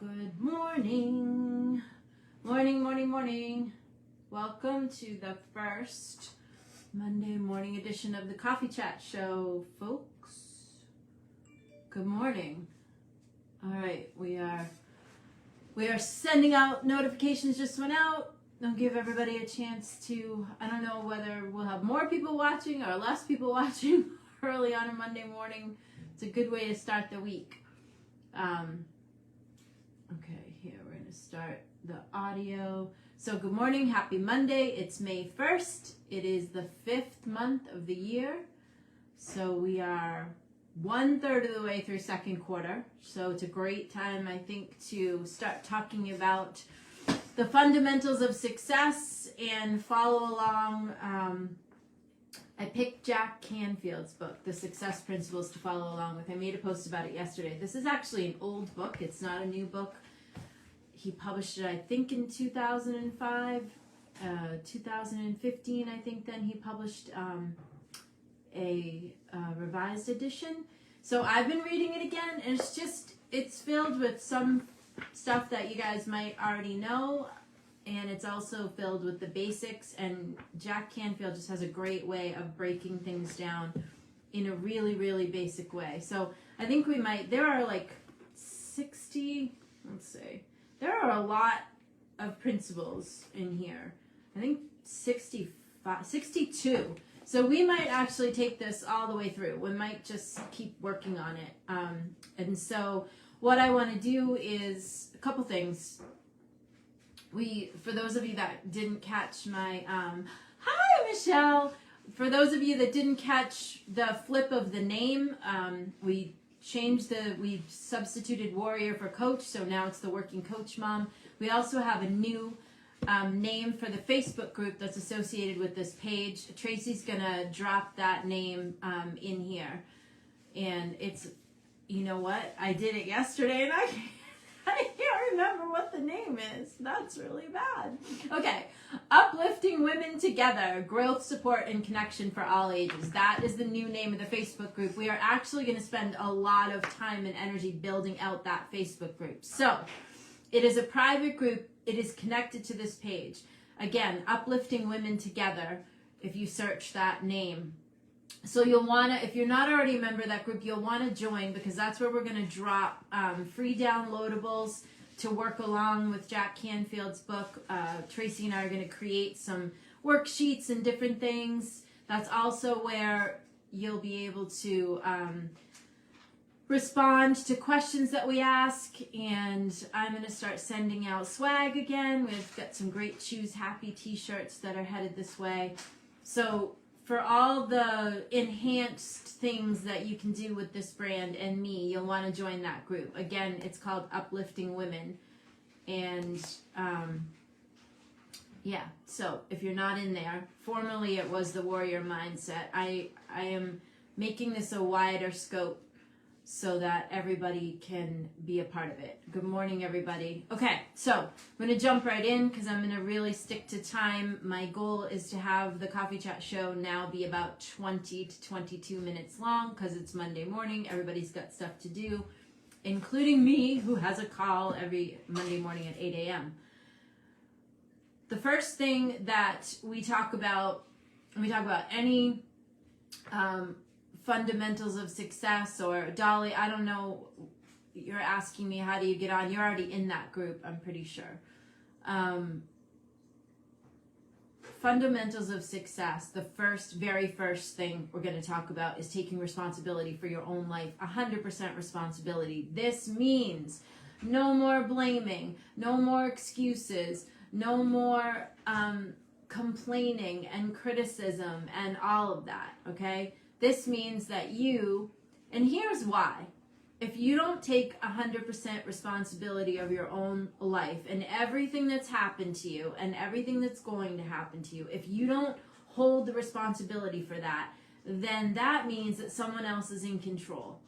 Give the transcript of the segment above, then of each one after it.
Good morning. Morning. Welcome to the first Monday morning edition of the Coffee Chat Show, folks. Good morning. All right, we are sending out notifications. Just went out. I'll give everybody a chance to, I don't know whether we'll have more people watching or less people watching early on a Monday morning. It's a good way to start the week. Okay, here we're going to start the audio. So good morning, happy Monday. It's May 1st. It is the 5th month of the year. So we are 1/3 of the way through second quarter. So it's a great time, I think, to start talking about the fundamentals of success and follow along. I picked Jack Canfield's book, The Success Principles to Follow Along With. I made a post about it yesterday. This is actually an old book. It's not a new book. He published it, I think, in 2005, 2015, I think. Then he published a revised edition. So I've been reading it again, and it's filled with some stuff that you guys might already know. And it's also filled with the basics, and Jack Canfield just has a great way of breaking things down in a really, really basic way. So I think there are like 60, there are a lot of principles in here. I think 62. So we might actually take this all the way through. We might just keep working on it. And so what I want to do is a couple things. For those of you that didn't catch my, hi Michelle. For those of you that didn't catch the flip of the name, we substituted warrior for coach, so now it's the Working Coach Mom. We also have a new name for the Facebook group that's associated with this page. Tracy's gonna drop that name in here. And it's, you know what? I did it yesterday and I can't remember what the name is. That's really bad. Okay. Uplifting Women Together, Growth, Support, and Connection for All Ages. That is the new name of the Facebook group. We are actually going to spend a lot of time and energy building out that Facebook group. So, it is a private group. It is connected to this page. Again, Uplifting Women Together, if you search that name. So you'll want to, if you're not already a member of that group, you'll want to join, because that's where we're going to drop free downloadables to work along with Jack Canfield's book. Tracy and I are going to create some worksheets and different things. That's also where you'll be able to respond to questions that we ask. And I'm going to start sending out swag again. We've got some great Choose Happy t-shirts that are headed this way. So for all the enhanced things that you can do with this brand and me, you'll want to join that group. Again, it's called Uplifting Women. And yeah, so if you're not in there, formerly it was the Warrior Mindset. I am making this a wider scope so that everybody can be a part of it. Good morning, everybody. Okay, so I'm going to jump right in because I'm going to really stick to time. My goal is to have the Coffee Chat Show now be about 20 to 22 minutes long because it's Monday morning. Everybody's got stuff to do, including me, who has a call every Monday morning at 8 a.m. The first thing that we talk about any fundamentals of success, or Dolly, I don't know, you're asking me how do you get on. You're already in that group, I'm pretty sure. Fundamentals of success, the very first thing we're going to talk about is taking responsibility for your own life. 100% responsibility. This means no more blaming, no more excuses, no more complaining and criticism and all of that, okay? This means that and here's why. If you don't take 100% responsibility of your own life and everything that's happened to you and everything that's going to happen to you, if you don't hold the responsibility for that, then that means that someone else is in control.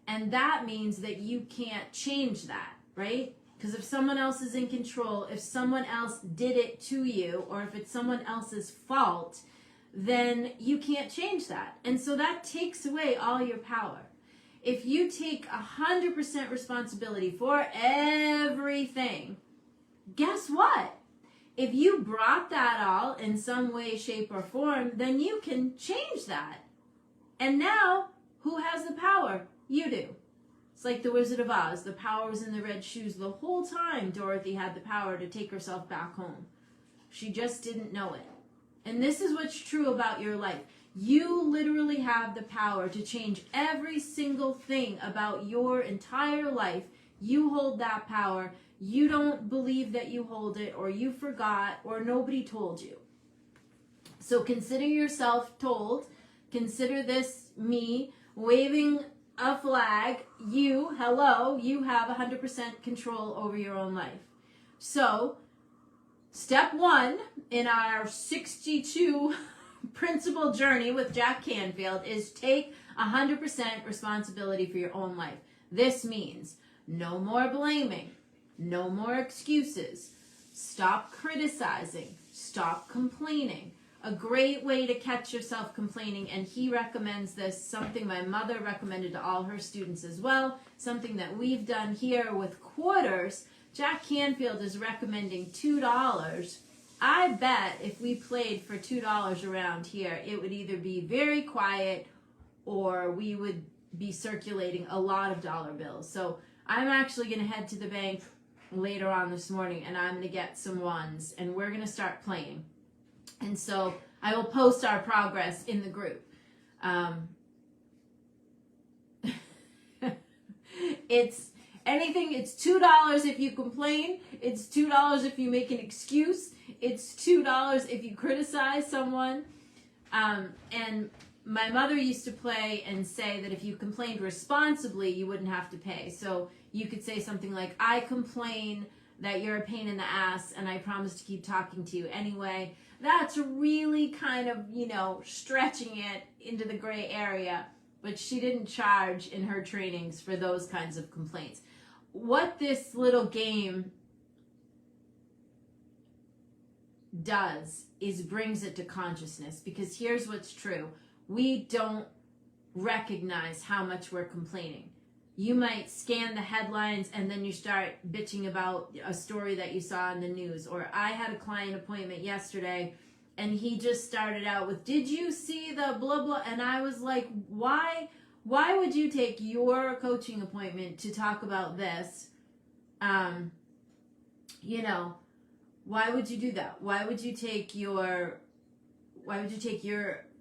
And that means that you can't change that, right? Because if someone else is in control, if someone else did it to you, or if it's someone else's fault, then you can't change that. And so that takes away all your power. If you take 100% responsibility for everything, guess what? If you brought that all in some way, shape, or form, then you can change that. And now, who has the power? You do. It's like the Wizard of Oz. The power was in the red shoes the whole time Dorothy had the power to take herself back home. She just didn't know it. And this is what's true about your life. You literally have the power to change every single thing about your entire life. You hold that power. You don't believe that you hold it, or you forgot, or nobody told you. So consider yourself told. Consider this me waving a flag. You have 100% control over your own life. So, step 1 in our 62 principle journey with Jack Canfield is take 100% responsibility for your own life. This means no more blaming. No more excuses. Stop criticizing. Stop complaining. A great way to catch yourself complaining, and he recommends this, something my mother recommended to all her students as well, something that we've done here with quarters. Jack Canfield is recommending $2. I bet if we played for $2 around here, it would either be very quiet or we would be circulating a lot of dollar bills. So I'm actually going to head to the bank later on this morning, and I'm going to get some ones, and we're going to start playing. And so I will post our progress in the group. It's anything. It's $2 if you complain. It's $2 if you make an excuse. It's $2 if you criticize someone. And my mother used to play and say that if you complained responsibly, you wouldn't have to pay. So you could say something like, I complain that you're a pain in the ass, and I promise to keep talking to you anyway. That's really kind of, stretching it into the gray area. But she didn't charge in her trainings for those kinds of complaints. What this little game does is brings it to consciousness, because here's what's true. We don't recognize how much we're complaining. You might scan the headlines and then you start bitching about a story that you saw in the news. Or I had a client appointment yesterday and he just started out with, did you see the blah, blah? And I was like, why would you take your coaching appointment to talk about this? Why would you do that? Why would you take your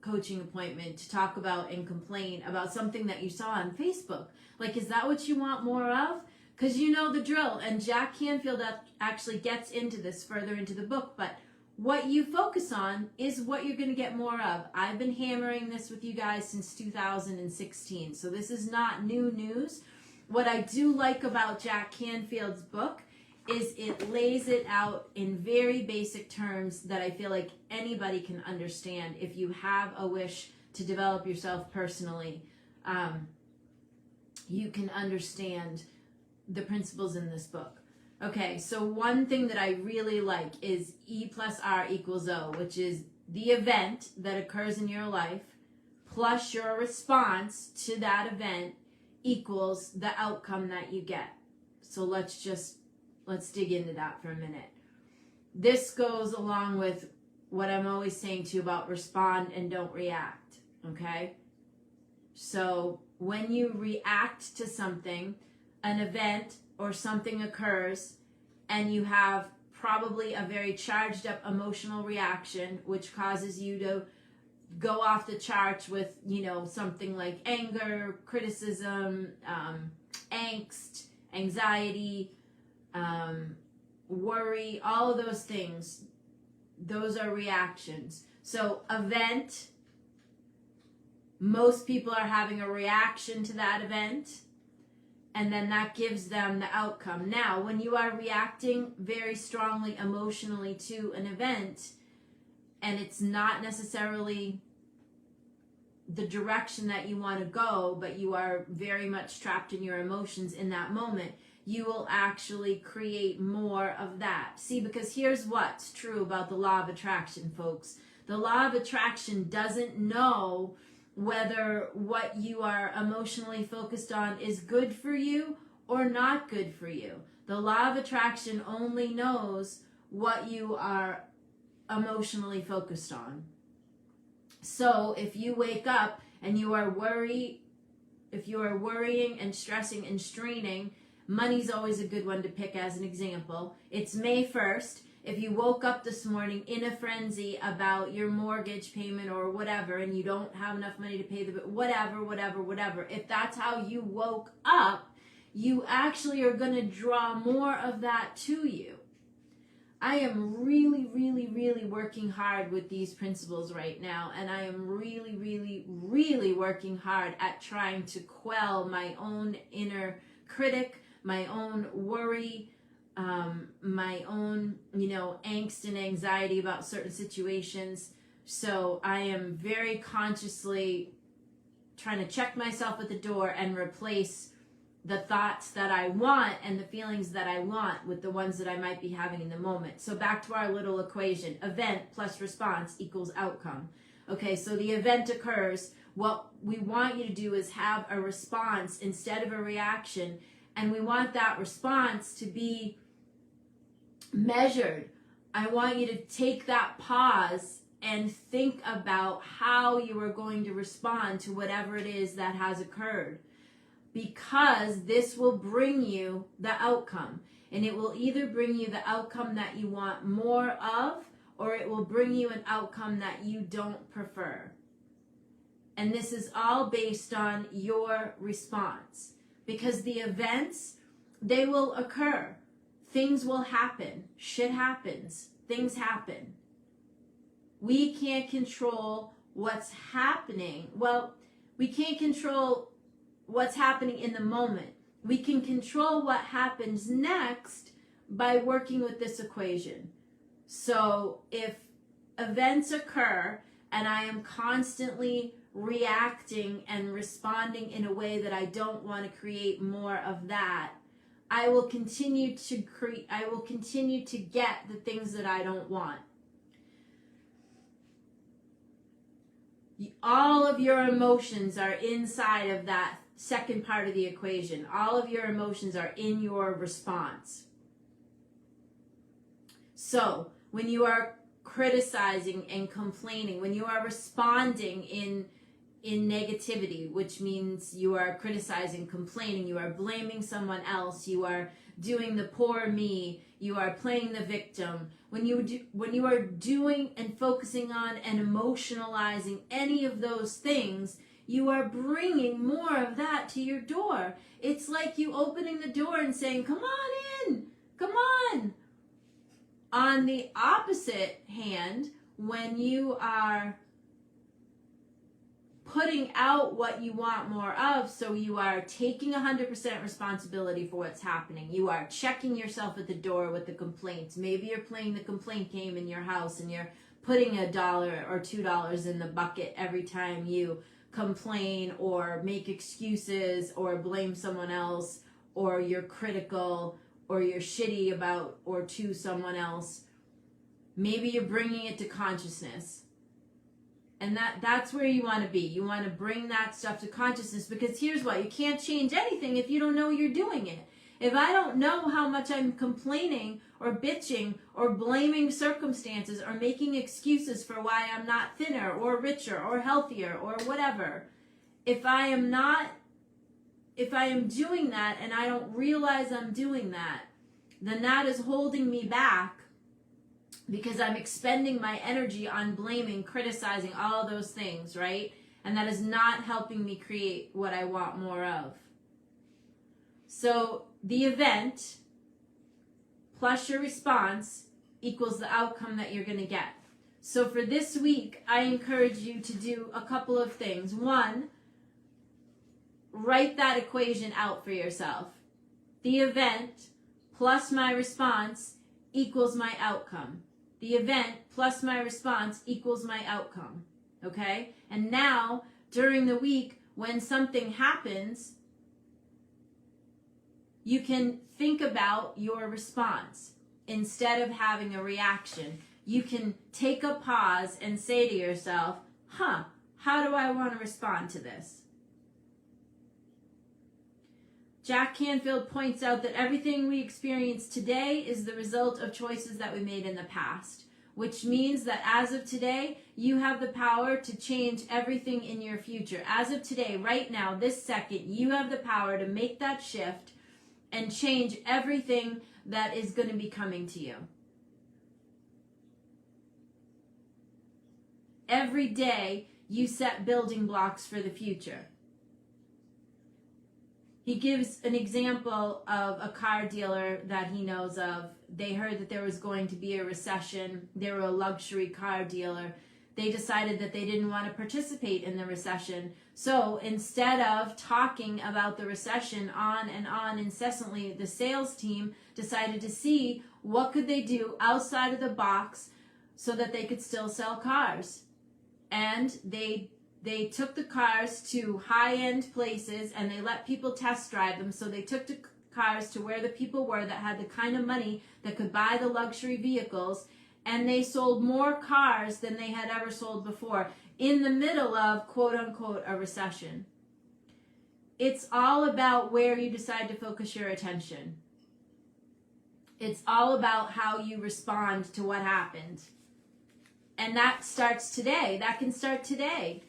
coaching appointment to talk about and complain about something that you saw on Facebook? Like, is that what you want more of? Because you know the drill. And Jack Canfield actually gets into this further into the book. But what you focus on is what you're going to get more of. I've been hammering this with you guys since 2016. So this is not new news. What I do like about Jack Canfield's book is it lays it out in very basic terms that I feel like anybody can understand if you have a wish to develop yourself personally. You can understand the principles in this book. Okay, so one thing that I really like is E plus R equals O, which is the event that occurs in your life plus your response to that event equals the outcome that you get. So let's dig into that for a minute. This goes along with what I'm always saying to you about respond and don't react, okay? So when you react to something, an event or something occurs, and you have probably a very charged up emotional reaction, which causes you to go off the charts with, something like anger, criticism, angst, anxiety, worry, all of those things. Those are reactions. So event, most people are having a reaction to that event, and then that gives them the outcome. Now, when you are reacting very strongly emotionally to an event, and it's not necessarily the direction that you want to go, but you are very much trapped in your emotions in that moment, you will actually create more of that. See, because here's what's true about the law of attraction, folks. The law of attraction doesn't know whether what you are emotionally focused on is good for you or not good for you. The law of attraction only knows what you are emotionally focused on. So if you wake up and you are worrying and stressing and straining, money's always a good one to pick as an example. It's May 1st. If you woke up this morning in a frenzy about your mortgage payment or whatever, and you don't have enough money to pay the bill, whatever, if that's how you woke up, you actually are going to draw more of that to you. I am really, really, really working hard with these principles right now, and I am really, really, really working hard at trying to quell my own inner critic, my own worry, my own, angst and anxiety about certain situations. So I am very consciously trying to check myself at the door and replace the thoughts that I want and the feelings that I want with the ones that I might be having in the moment. So back to our little equation, event plus response equals outcome. Okay, so the event occurs. What we want you to do is have a response instead of a reaction, and we want that response to be measured. I want you to take that pause and think about how you are going to respond to whatever it is that has occurred, because this will bring you the outcome, and it will either bring you the outcome that you want more of, or it will bring you an outcome that you don't prefer. And this is all based on your response, because the events, they will occur. Things will happen. Shit happens. Things happen. We can't control what's happening. Well, we can't control what's happening in the moment. We can control what happens next by working with this equation. So if events occur and I am constantly reacting and responding in a way that I don't want to create more of that, I will continue to get the things that I don't want. All of your emotions are inside of that second part of the equation. All of your emotions are in your response. So when you are criticizing and complaining, when you are responding in negativity, which means you are criticizing, complaining, you are blaming someone else, you are doing the poor me, you are playing the victim. When you are doing and focusing on and emotionalizing any of those things, you are bringing more of that to your door. It's like you opening the door and saying, "Come on in, come on." On the opposite hand, when you are putting out what you want more of, so you are taking 100% responsibility for what's happening. You are checking yourself at the door with the complaints. Maybe you're playing the complaint game in your house and you're putting $1 or $2 in the bucket every time you complain or make excuses or blame someone else, or you're critical or you're shitty about or to someone else. Maybe you're bringing it to consciousness. And that's where you want to be. You want to bring that stuff to consciousness, because here's what, you can't change anything if you don't know you're doing it. If I don't know how much I'm complaining or bitching or blaming circumstances or making excuses for why I'm not thinner or richer or healthier or whatever, if I am doing that and I don't realize I'm doing that, then that is holding me back, because I'm expending my energy on blaming, criticizing, all of those things, right? And that is not helping me create what I want more of. So the event plus your response equals the outcome that you're going to get. So for this week, I encourage you to do a couple of things. One, write that equation out for yourself. The event plus my response equals my outcome. The event plus my response equals my outcome. Okay? And now, during the week, when something happens, you can think about your response instead of having a reaction. You can take a pause and say to yourself, how do I want to respond to this? Jack Canfield points out that everything we experience today is the result of choices that we made in the past, which means that as of today, you have the power to change everything in your future. As of today, right now, this second, you have the power to make that shift and change everything that is going to be coming to you. Every day, you set building blocks for the future. He gives an example of a car dealer that he knows of. They heard that there was going to be a recession. They were a luxury car dealer. They decided that they didn't want to participate in the recession. So instead of talking about the recession on and on incessantly, the sales team decided to see what could they do outside of the box so that they could still sell cars. And they took the cars to high-end places and they let people test drive them. So they took the cars to where the people were that had the kind of money that could buy the luxury vehicles, and they sold more cars than they had ever sold before in the middle of, quote-unquote, a recession. It's all about where you decide to focus your attention. It's all about how you respond to what happened. And that starts today. That can start today.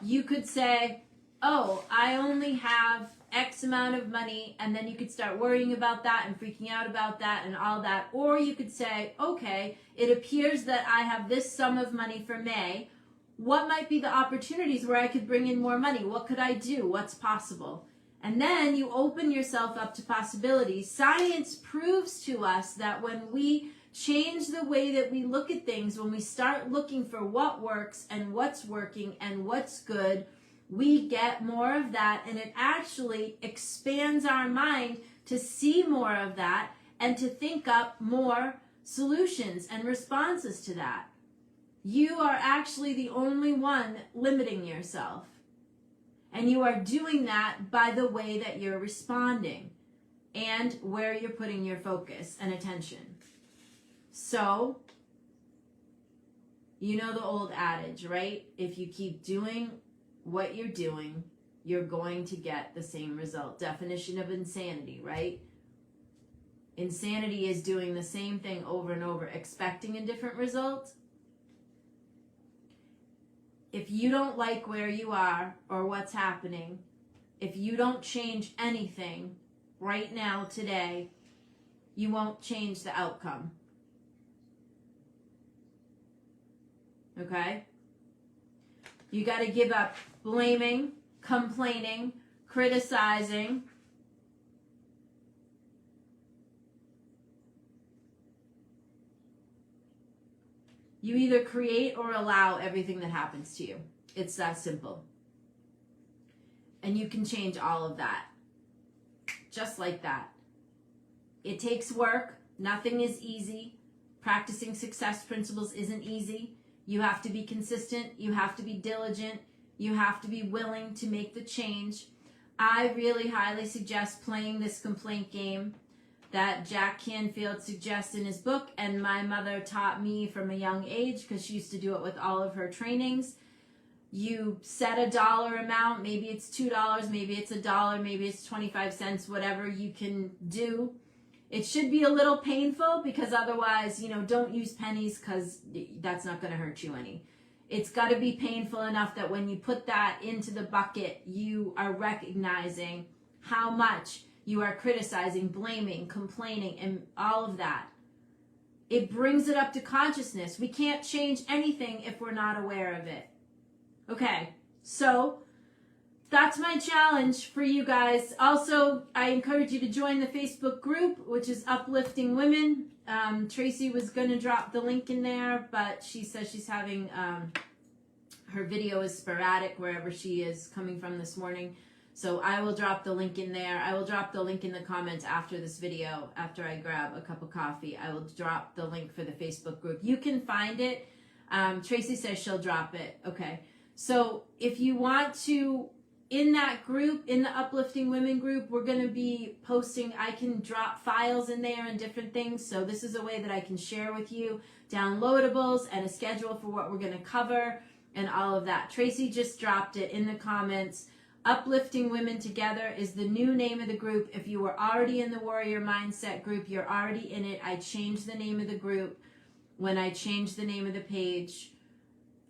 You could say, oh, I only have X amount of money, and then you could start worrying about that and freaking out about that and all that. Or you could say, okay, it appears that I have this sum of money for May. What might be the opportunities where I could bring in more money? What could I do? What's possible? And then you open yourself up to possibilities. Science proves to us that when we change the way that we look at things, when we start looking for what works and what's working and what's good, we get more of that, and it actually expands our mind to see more of that and to think up more solutions and responses to that. You are actually the only one limiting yourself. And you are doing that by the way that you're responding and where you're putting your focus and attention. So, you know the old adage, right? If you keep doing what you're doing, you're going to get the same result. Definition of insanity, right? Insanity is doing the same thing over and over, expecting a different result. If you don't like where you are or what's happening, if you don't change anything right now, today, you won't change the outcome. Okay? You got to give up blaming, complaining, criticizing. You either create or allow everything that happens to you. It's that simple. And you can change all of that. Just like that. It takes work. Nothing is easy. Practicing success principles isn't easy. You have to be consistent. You have to be diligent. You have to be willing to make the change. I really highly suggest playing this complaint game that Jack Canfield suggests in his book, and my mother taught me from a young age because she used to do it with all of her trainings. You set a dollar amount, maybe it's $2, maybe it's $1, maybe it's 25 cents, whatever you can do. It should be a little painful because otherwise, don't use pennies because that's not going to hurt you any. It's got to be painful enough that when you put that into the bucket, you are recognizing how much you are criticizing, blaming, complaining, and all of that. It brings it up to consciousness. We can't change anything if we're not aware of it. Okay, so that's my challenge for you guys. Also, I encourage you to join the Facebook group, which is Uplifting Women. Tracy was going to drop the link in there, but she says she's having, her video is sporadic wherever she is coming from this morning. So I will drop the link in there. I will drop the link in the comments after this video, after I grab a cup of coffee. I will drop the link for the Facebook group. You can find it. Tracy says she'll drop it. Okay. So if you want to, in that group, in the Uplifting Women group, we're going to be posting, I can drop files in there and different things. So this is a way that I can share with you downloadables and a schedule for what we're going to cover. and all of that. Tracy just dropped it in the comments. Uplifting Women Together is the new name of the group. If you were already in the Warrior Mindset group, you're already in it. I changed the name of the group when I changed the name of the page.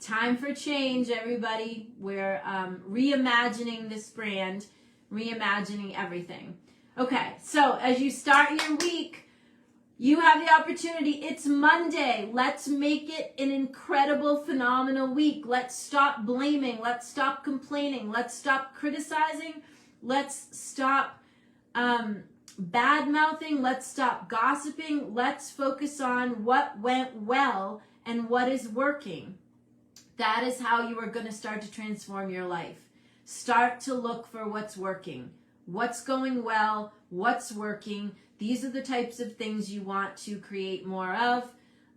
Time for change, everybody. We're reimagining this brand, reimagining everything. Okay, so as you start your week, you have the opportunity. It's Monday. Let's make it an incredible, phenomenal week. Let's stop blaming. Let's stop complaining. Let's stop criticizing. Let's stop bad-mouthing. Let's stop gossiping. Let's focus on what went well and what is working. That is how you are going to start to transform your life. Start to look for what's working. What's going well? What's working? These are the types of things you want to create more of.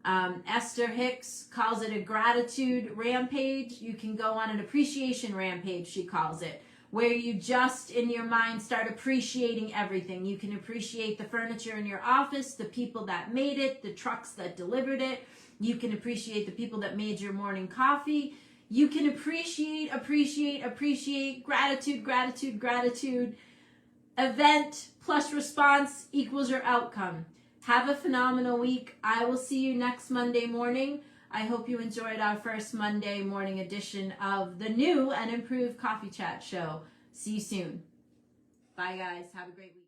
Esther Hicks calls it a gratitude rampage. You can go on an appreciation rampage, she calls it, where you just in your mind start appreciating everything. You can appreciate the furniture in your office, the people that made it, the trucks that delivered it. You can appreciate the people that made your morning coffee. You can appreciate, gratitude, gratitude, gratitude. Event plus response equals your outcome. Have a phenomenal week. I will see you next Monday morning. I hope you enjoyed our first Monday morning edition of the new and improved Coffee Chat Show. See you soon. Bye, guys. Have a great week.